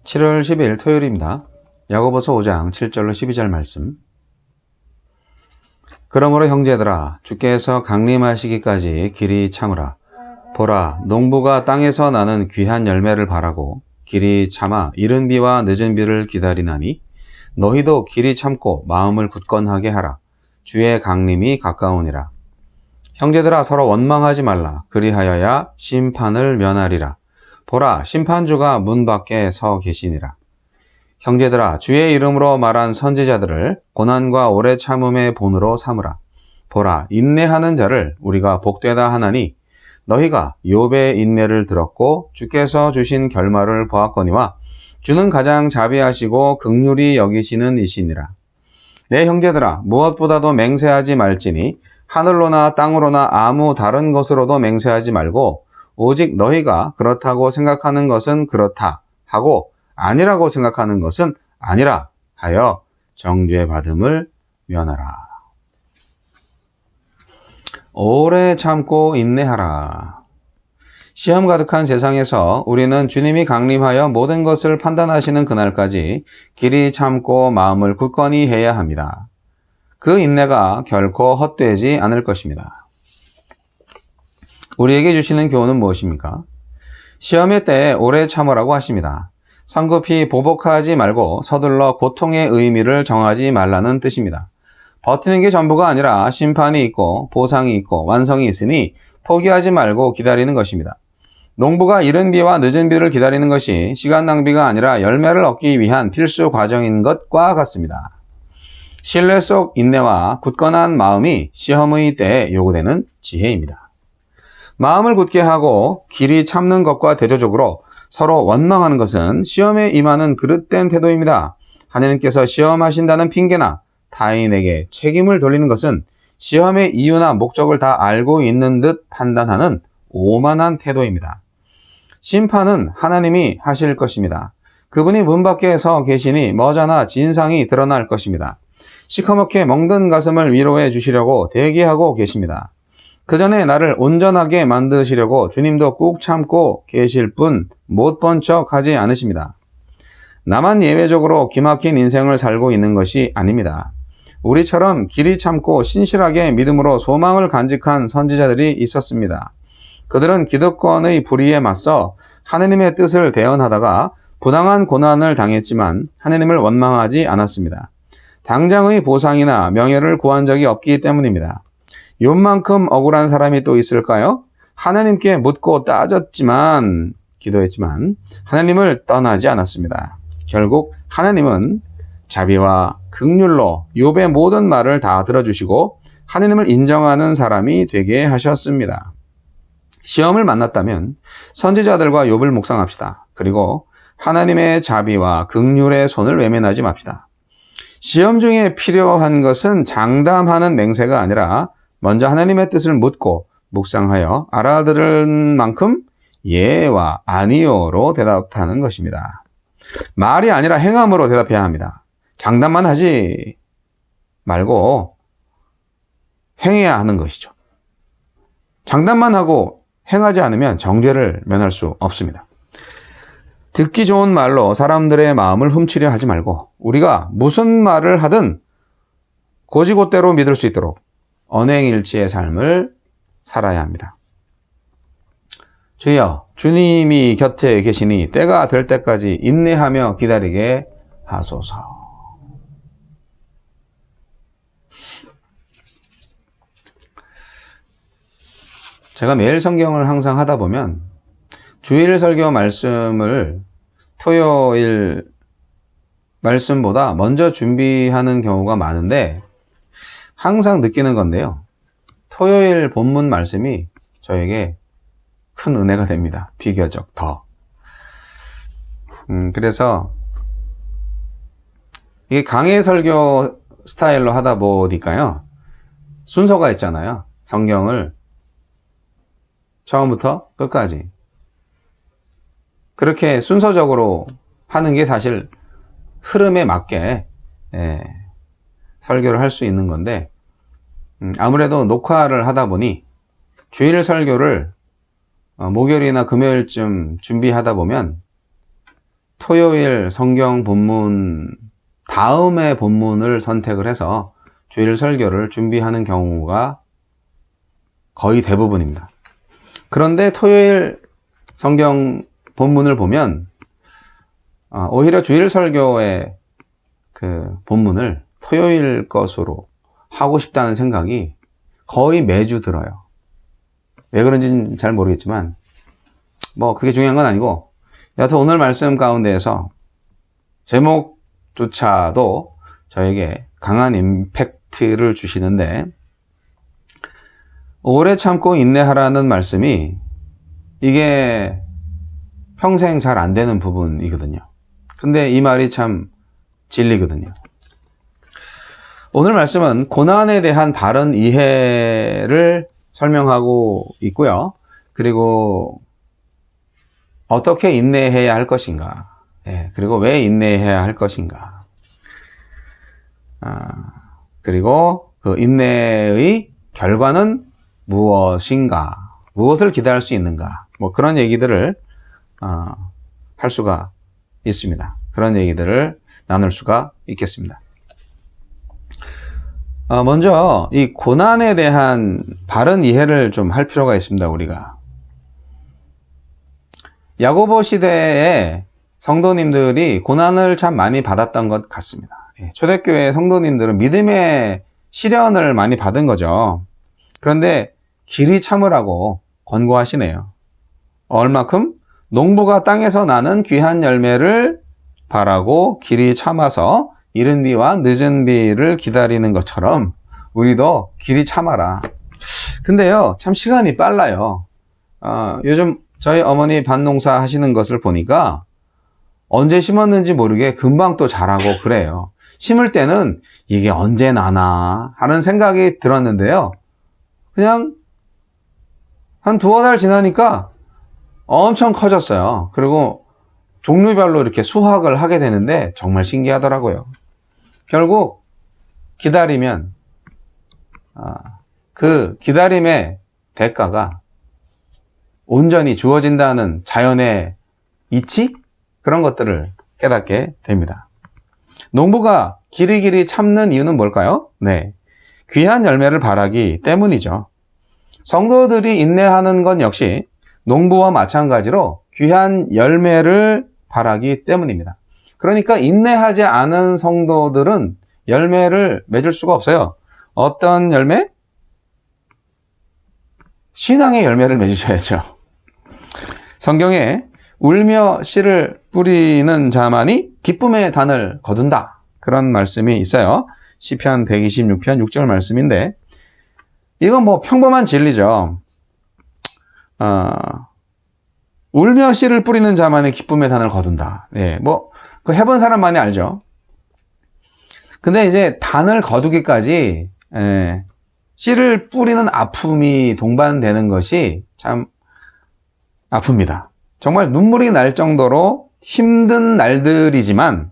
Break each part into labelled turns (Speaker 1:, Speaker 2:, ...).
Speaker 1: 7월 10일 토요일입니다. 야고보서 5장 7절로 12절 말씀. 그러므로 형제들아, 주께서 강림하시기까지 길이 참으라. 보라, 농부가 땅에서 나는 귀한 열매를 바라고 길이 참아 이른 비와 늦은 비를 기다리나니 너희도 길이 참고 마음을 굳건하게 하라. 주의 강림이 가까우니라. 형제들아, 서로 원망하지 말라. 그리하여야 심판을 면하리라. 보라, 심판주가 문 밖에 서 계시니라. 형제들아, 주의 이름으로 말한 선지자들을 고난과 오래 참음의 본으로 삼으라. 보라, 인내하는 자를 우리가 복되다 하나니 너희가 욥의 인내를 들었고 주께서 주신 결말을 보았거니와 주는 가장 자비하시고 긍휼히 여기시는 이시니라. 내 형제들아, 무엇보다도 맹세하지 말지니 하늘로나 땅으로나 아무 다른 것으로도 맹세하지 말고 오직 너희가 그렇다고 생각하는 것은 그렇다 하고 아니라고 생각하는 것은 아니라 하여 정죄 받음을 면하라. 오래 참고 인내하라. 시험 가득한 세상에서 우리는 주님이 강림하여 모든 것을 판단하시는 그날까지 길이 참고 마음을 굳건히 해야 합니다. 그 인내가 결코 헛되지 않을 것입니다. 우리에게 주시는 교훈은 무엇입니까? 시험의 때에 오래 참으라고 하십니다. 성급히 보복하지 말고 서둘러 고통의 의미를 정하지 말라는 뜻입니다. 버티는 게 전부가 아니라 심판이 있고 보상이 있고 완성이 있으니 포기하지 말고 기다리는 것입니다. 농부가 이른 비와 늦은 비를 기다리는 것이 시간 낭비가 아니라 열매를 얻기 위한 필수 과정인 것과 같습니다. 신뢰 속 인내와 굳건한 마음이 시험의 때에 요구되는 지혜입니다. 마음을 굳게 하고 길이 참는 것과 대조적으로 서로 원망하는 것은 시험에 임하는 그릇된 태도입니다. 하나님께서 시험하신다는 핑계나 타인에게 책임을 돌리는 것은 시험의 이유나 목적을 다 알고 있는 듯 판단하는 오만한 태도입니다. 심판은 하나님이 하실 것입니다. 그분이 문 밖에 서 계시니 머자나 진상이 드러날 것입니다. 시커멓게 멍든 가슴을 위로해 주시려고 대기하고 계십니다. 그 전에 나를 온전하게 만드시려고 주님도 꾹 참고 계실 뿐 못 본 척 하지 않으십니다. 나만 예외적으로 기막힌 인생을 살고 있는 것이 아닙니다. 우리처럼 길이 참고 신실하게 믿음으로 소망을 간직한 선지자들이 있었습니다. 그들은 기득권의 불의에 맞서 하느님의 뜻을 대언하다가 부당한 고난을 당했지만 하느님을 원망하지 않았습니다. 당장의 보상이나 명예를 구한 적이 없기 때문입니다. 욥만큼 억울한 사람이 또 있을까요? 하나님께 묻고 따졌지만, 기도했지만 하나님을 떠나지 않았습니다. 결국 하나님은 자비와 긍휼로 욥의 모든 말을 다 들어주시고 하나님을 인정하는 사람이 되게 하셨습니다. 시험을 만났다면 선지자들과 욥을 묵상합시다. 그리고 하나님의 자비와 긍휼의 손을 외면하지 맙시다. 시험 중에 필요한 것은 장담하는 맹세가 아니라 먼저 하나님의 뜻을 묻고 묵상하여 알아들은 만큼 예와 아니요로 대답하는 것입니다. 말이 아니라 행함으로 대답해야 합니다. 장담만 하지 말고 행해야 하는 것이죠. 장담만 하고 행하지 않으면 정죄를 면할 수 없습니다. 듣기 좋은 말로 사람들의 마음을 훔치려 하지 말고 우리가 무슨 말을 하든 곧이곧대로 믿을 수 있도록 언행일치의 삶을 살아야 합니다. 주여, 주님이 곁에 계시니 때가 될 때까지 인내하며 기다리게 하소서. 제가 매일 성경을 항상 하다 보면 주일 설교 말씀을 토요일 말씀보다 먼저 준비하는 경우가 많은데 항상 느끼는 건데요. 토요일 본문 말씀이 저에게 큰 은혜가 됩니다. 비교적 더. 그래서 이게 강해 설교 스타일로 하다 보니까요. 순서가 있잖아요. 성경을 처음부터 끝까지. 그렇게 순서적으로 하는 게 사실 흐름에 맞게 설교를 할 수 있는 건데 아무래도 녹화를 하다 보니 주일 설교를 목요일이나 금요일쯤 준비하다 보면 토요일 성경 본문 다음의 본문을 선택을 해서 주일 설교를 준비하는 경우가 거의 대부분입니다. 그런데 토요일 성경 본문을 보면 오히려 주일 설교의 그 본문을 토요일 것으로 하고 싶다는 생각이 거의 매주 들어요. 왜 그런지는 잘 모르겠지만 뭐 그게 중요한 건 아니고, 여하튼 오늘 말씀 가운데에서 제목조차도 저에게 강한 임팩트를 주시는데, 오래 참고 인내하라는 말씀이 이게 평생 잘 안 되는 부분이거든요. 근데 이 말이 참 진리거든요. 오늘 말씀은 고난에 대한 바른 이해를 설명하고 있고요. 그리고 어떻게 인내해야 할 것인가, 그리고 왜 인내해야 할 것인가, 그리고 그 인내의 결과는 무엇인가, 무엇을 기대할 수 있는가, 뭐 그런 얘기들을 할 수가 있습니다. 그런 얘기들을 나눌 수가 있겠습니다. 먼저 이 고난에 대한 바른 이해를 좀 할 필요가 있습니다. 우리가 야고보 시대에 성도님들이 고난을 참 많이 받았던 것 같습니다. 초대교회 성도님들은 믿음의 시련을 많이 받은 거죠. 그런데 길이 참으라고 권고하시네요. 얼마큼? 농부가 땅에서 나는 귀한 열매를 바라고 길이 참아서 이른 비와 늦은 비를 기다리는 것처럼 우리도 길이 참아라. 근데요, 참 시간이 빨라요. 요즘 저희 어머니 밭농사 하시는 것을 보니까 언제 심었는지 모르게 금방 또 자라고 그래요. 심을 때는 이게 언제 나나 하는 생각이 들었는데요. 그냥 한 두어 달 지나니까 엄청 커졌어요. 그리고 종류별로 이렇게 수확을 하게 되는데 정말 신기하더라고요. 결국 기다리면 그 기다림의 대가가 온전히 주어진다는 자연의 이치? 그런 것들을 깨닫게 됩니다. 농부가 길이길이 참는 이유는 뭘까요? 네, 귀한 열매를 바라기 때문이죠. 성도들이 인내하는 건 역시 농부와 마찬가지로 귀한 열매를 바라기 때문입니다. 그러니까 인내하지 않은 성도들은 열매를 맺을 수가 없어요. 어떤 열매? 신앙의 열매를 맺으셔야죠. 성경에 울며 씨를 뿌리는 자만이 기쁨의 단을 거둔다, 그런 말씀이 있어요. 시편 126편 6절 말씀인데, 이건 뭐 평범한 진리죠. 울며 씨를 뿌리는 자만이 기쁨의 단을 거둔다. 뭐 그 해본 사람만이 알죠. 근데 이제 단을 거두기까지 씨를 뿌리는 아픔이 동반되는 것이 참 아픕니다. 정말 눈물이 날 정도로 힘든 날들이지만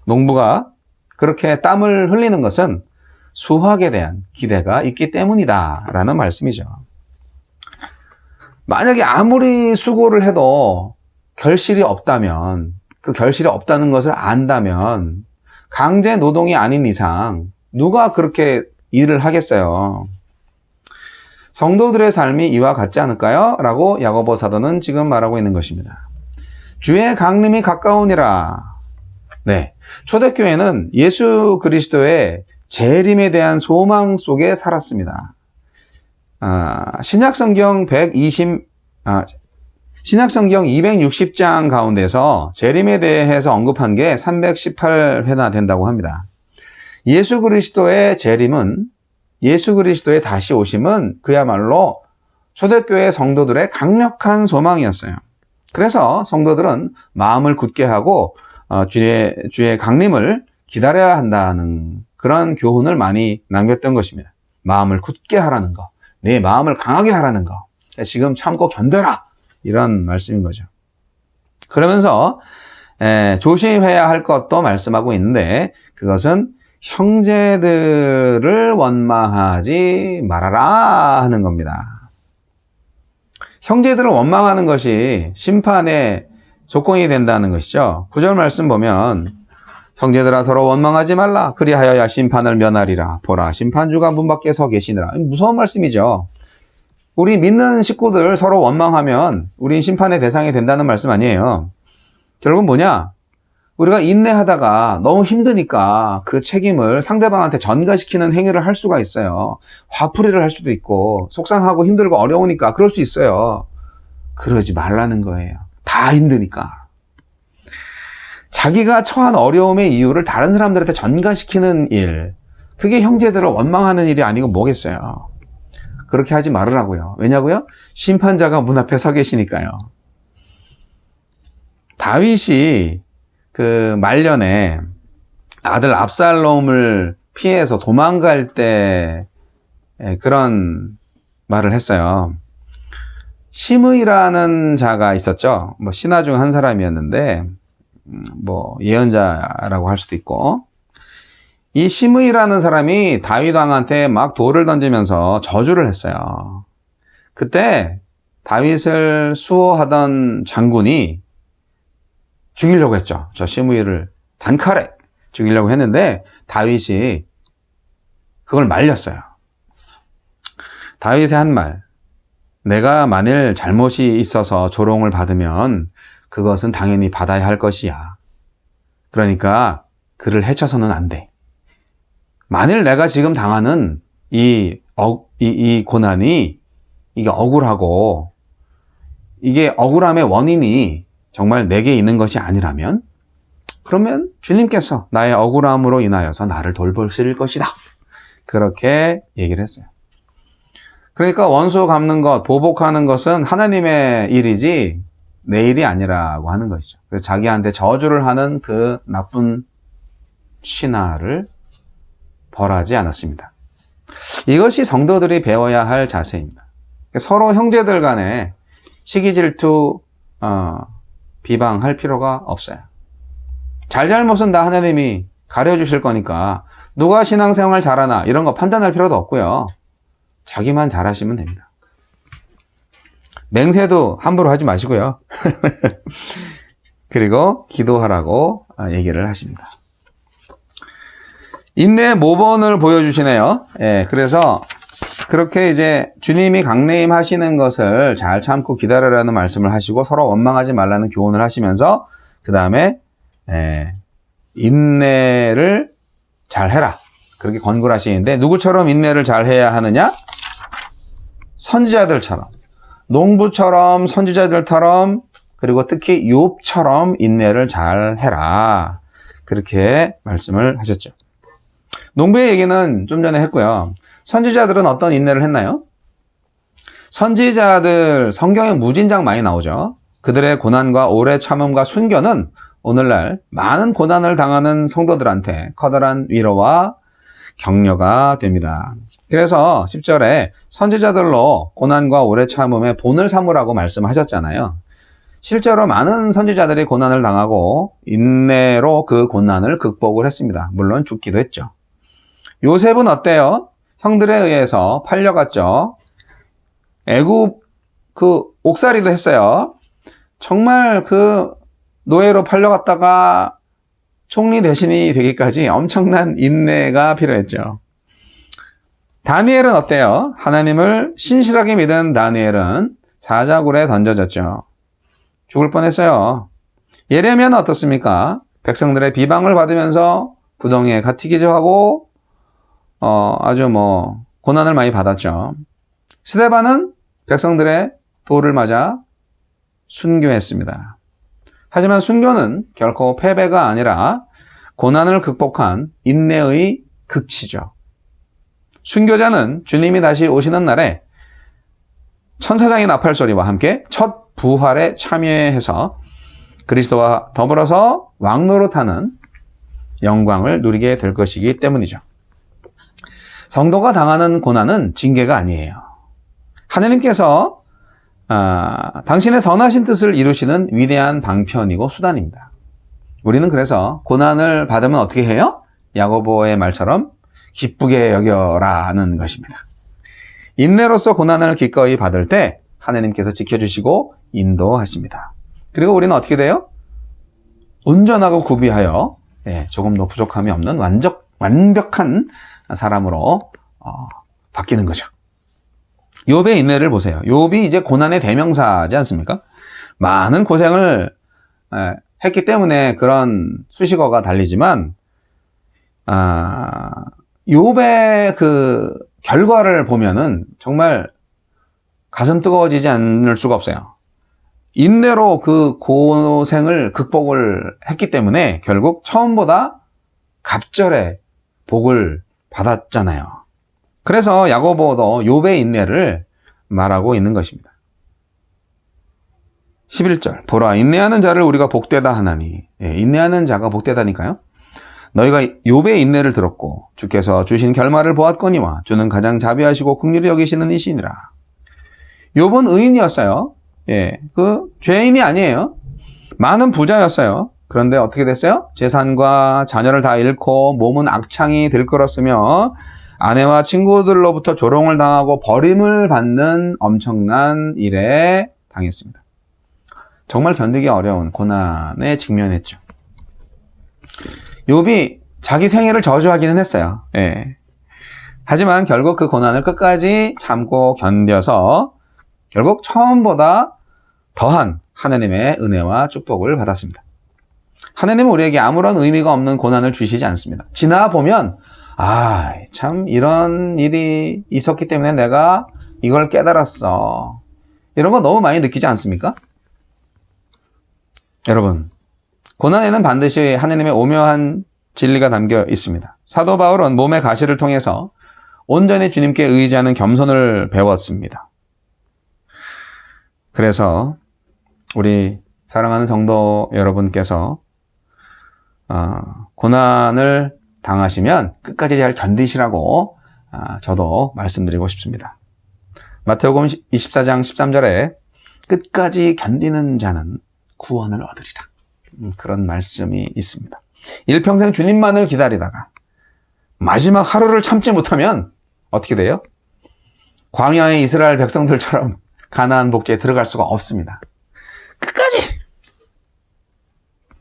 Speaker 1: 농부가 그렇게 땀을 흘리는 것은 수확에 대한 기대가 있기 때문이다 라는 말씀이죠. 만약에 아무리 수고를 해도 결실이 없다면, 그 결실이 없다는 것을 안다면 강제 노동이 아닌 이상 누가 그렇게 일을 하겠어요. 성도들의 삶이 이와 같지 않을까요? 라고 야고보 사도는 지금 말하고 있는 것입니다. 주의 강림이 가까우니라. 네, 초대교회는 예수 그리스도의 재림에 대한 소망 속에 살았습니다. 신약성경 260장 가운데서 재림에 대해서 언급한 게 318회나 된다고 합니다. 예수 그리스도의 재림은, 예수 그리스도의 다시 오심은 그야말로 초대교회 성도들의 강력한 소망이었어요. 그래서 성도들은 마음을 굳게 하고 주의 강림을 기다려야 한다는 그런 교훈을 많이 남겼던 것입니다. 마음을 굳게 하라는 거, 내 마음을 강하게 하라는 거, 지금 참고 견뎌라, 이런 말씀인 거죠. 그러면서 조심해야 할 것도 말씀하고 있는데, 그것은 형제들을 원망하지 말아라 하는 겁니다. 형제들을 원망하는 것이 심판의 조건이 된다는 것이죠. 9절 말씀 보면 형제들아 서로 원망하지 말라. 그리하여야 심판을 면하리라. 보라 심판주가 문 밖에 서 계시니라. 무서운 말씀이죠. 우리 믿는 식구들 서로 원망하면 우린 심판의 대상이 된다는 말씀 아니에요. 결국은 뭐냐? 우리가 인내하다가 너무 힘드니까 그 책임을 상대방한테 전가시키는 행위를 할 수가 있어요. 화풀이를 할 수도 있고 속상하고 힘들고 어려우니까 그럴 수 있어요. 그러지 말라는 거예요. 다 힘드니까. 자기가 처한 어려움의 이유를 다른 사람들한테 전가시키는 일, 그게 형제들을 원망하는 일이 아니고 뭐겠어요. 그렇게 하지 말으라고요. 왜냐고요? 심판자가 문 앞에 서 계시니까요. 다윗이 그 말년에 아들 압살롬을 피해서 도망갈 때 그런 말을 했어요. 시므이라는 자가 있었죠. 뭐 신하 중 한 사람이었는데 뭐 예언자라고 할 수도 있고, 이 시므이라는 사람이 다윗 왕한테 막 돌을 던지면서 저주를 했어요. 그때 다윗을 수호하던 장군이 죽이려고 했죠. 저 시므이를 단칼에 죽이려고 했는데 다윗이 그걸 말렸어요. 다윗의 한 말, 내가 만일 잘못이 있어서 조롱을 받으면 그것은 당연히 받아야 할 것이야. 그러니까 그를 해쳐서는 안 돼. 만일 내가 지금 당하는 이 고난이 이게 억울하고 이게 억울함의 원인이 정말 내게 있는 것이 아니라면 그러면 주님께서 나의 억울함으로 인하여서 나를 돌보실 것이다. 그렇게 얘기를 했어요. 그러니까 원수 갚는 것, 보복하는 것은 하나님의 일이지 내 일이 아니라고 하는 것이죠. 그래서 자기한테 저주를 하는 그 나쁜 신하를 벌하지 않았습니다. 이것이 성도들이 배워야 할 자세입니다. 서로 형제들 간에 시기 질투, 비방할 필요가 없어요. 잘잘못은 다 하나님이 가려주실 거니까 누가 신앙생활 잘하나 이런 거 판단할 필요도 없고요. 자기만 잘하시면 됩니다. 맹세도 함부로 하지 마시고요. 그리고 기도하라고 얘기를 하십니다. 인내의 모본을 보여주시네요. 예, 그래서 그렇게 이제 주님이 강림 하시는 것을 잘 참고 기다려라는 말씀을 하시고 서로 원망하지 말라는 교훈을 하시면서 그 다음에 인내를 잘 해라. 그렇게 권고를 하시는데 누구처럼 인내를 잘 해야 하느냐? 선지자들처럼, 농부처럼, 선지자들처럼, 그리고 특히 욥처럼 인내를 잘 해라. 그렇게 말씀을 하셨죠. 농부의 얘기는 좀 전에 했고요. 선지자들은 어떤 인내를 했나요? 선지자들 성경에 무진장 많이 나오죠. 그들의 고난과 오래 참음과 순교는 오늘날 많은 고난을 당하는 성도들한테 커다란 위로와 격려가 됩니다. 그래서 10절에 선지자들로 고난과 오래 참음의 본을 삼으라고 말씀하셨잖아요. 실제로 많은 선지자들이 고난을 당하고 인내로 그 고난을 극복을 했습니다. 물론 죽기도 했죠. 요셉은 어때요? 형들에 의해서 팔려갔죠. 애굽 그 옥살이도 했어요. 정말 그 노예로 팔려갔다가 총리 대신이 되기까지 엄청난 인내가 필요했죠. 다니엘은 어때요? 하나님을 신실하게 믿은 다니엘은 사자굴에 던져졌죠. 죽을 뻔했어요. 예레미야는 어떻습니까? 백성들의 비방을 받으면서 구덩이에 갇히기도 하고 아주 고난을 많이 받았죠. 스데반은 백성들의 돌을 맞아 순교했습니다. 하지만 순교는 결코 패배가 아니라 고난을 극복한 인내의 극치죠. 순교자는 주님이 다시 오시는 날에 천사장의 나팔소리와 함께 첫 부활에 참여해서 그리스도와 더불어서 왕노릇하는 영광을 누리게 될 것이기 때문이죠. 성도가 당하는 고난은 징계가 아니에요. 하나님께서 당신의 선하신 뜻을 이루시는 위대한 방편이고 수단입니다. 우리는 그래서 고난을 받으면 어떻게 해요? 야고보의 말처럼 기쁘게 여겨라는 것입니다. 인내로서 고난을 기꺼이 받을 때 하나님께서 지켜주시고 인도하십니다. 그리고 우리는 어떻게 돼요? 온전하고 구비하여 조금도 부족함이 없는 완벽한 사람으로 바뀌는 거죠. 욥의 인내를 보세요. 욥이 이제 고난의 대명사지 않습니까? 많은 고생을 했기 때문에 그런 수식어가 달리지만 욥의 그 결과를 보면은 정말 가슴 뜨거워지지 않을 수가 없어요. 인내로 그 고생을 극복을 했기 때문에 결국 처음보다 갑절의 복을 받았잖아요. 그래서 야고보도 욥의 인내를 말하고 있는 것입니다. 11절 보라 인내하는 자를 우리가 복되다 하나니 인내하는 자가 복되다니까요. 너희가 욥의 인내를 들었고 주께서 주신 결말을 보았거니와 주는 가장 자비하시고 긍휼히 여기시는 이시니라. 욥은 의인이었어요. 그 죄인이 아니에요. 많은 부자였어요. 그런데 어떻게 됐어요? 재산과 자녀를 다 잃고 몸은 악창이 들끓었으며 아내와 친구들로부터 조롱을 당하고 버림을 받는 엄청난 일에 당했습니다. 정말 견디기 어려운 고난에 직면했죠. 욥이 자기 생애를 저주하기는 했어요. 하지만 결국 그 고난을 끝까지 참고 견뎌서 결국 처음보다 더한 하나님의 은혜와 축복을 받았습니다. 하나님은 우리에게 아무런 의미가 없는 고난을 주시지 않습니다. 지나보면 참 이런 일이 있었기 때문에 내가 이걸 깨달았어. 이런 거 너무 많이 느끼지 않습니까? 여러분, 고난에는 반드시 하나님의 오묘한 진리가 담겨 있습니다. 사도 바울은 몸의 가시를 통해서 온전히 주님께 의지하는 겸손을 배웠습니다. 그래서 우리 사랑하는 성도 여러분께서 고난을 당하시면 끝까지 잘 견디시라고 저도 말씀드리고 싶습니다. 마태복음 24장 13절에 끝까지 견디는 자는 구원을 얻으리라. 그런 말씀이 있습니다. 일평생 주님만을 기다리다가 마지막 하루를 참지 못하면 어떻게 돼요? 광야의 이스라엘 백성들처럼 가나안 복지에 들어갈 수가 없습니다. 끝까지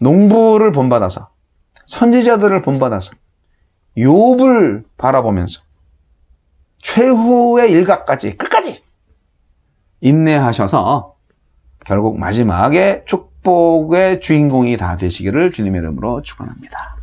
Speaker 1: 농부를 본받아서 선지자들을 본받아서 욥을 바라보면서 최후의 일각까지 끝까지 인내하셔서 결국 마지막에 축복의 주인공이 다 되시기를 주님의 이름으로 축원합니다.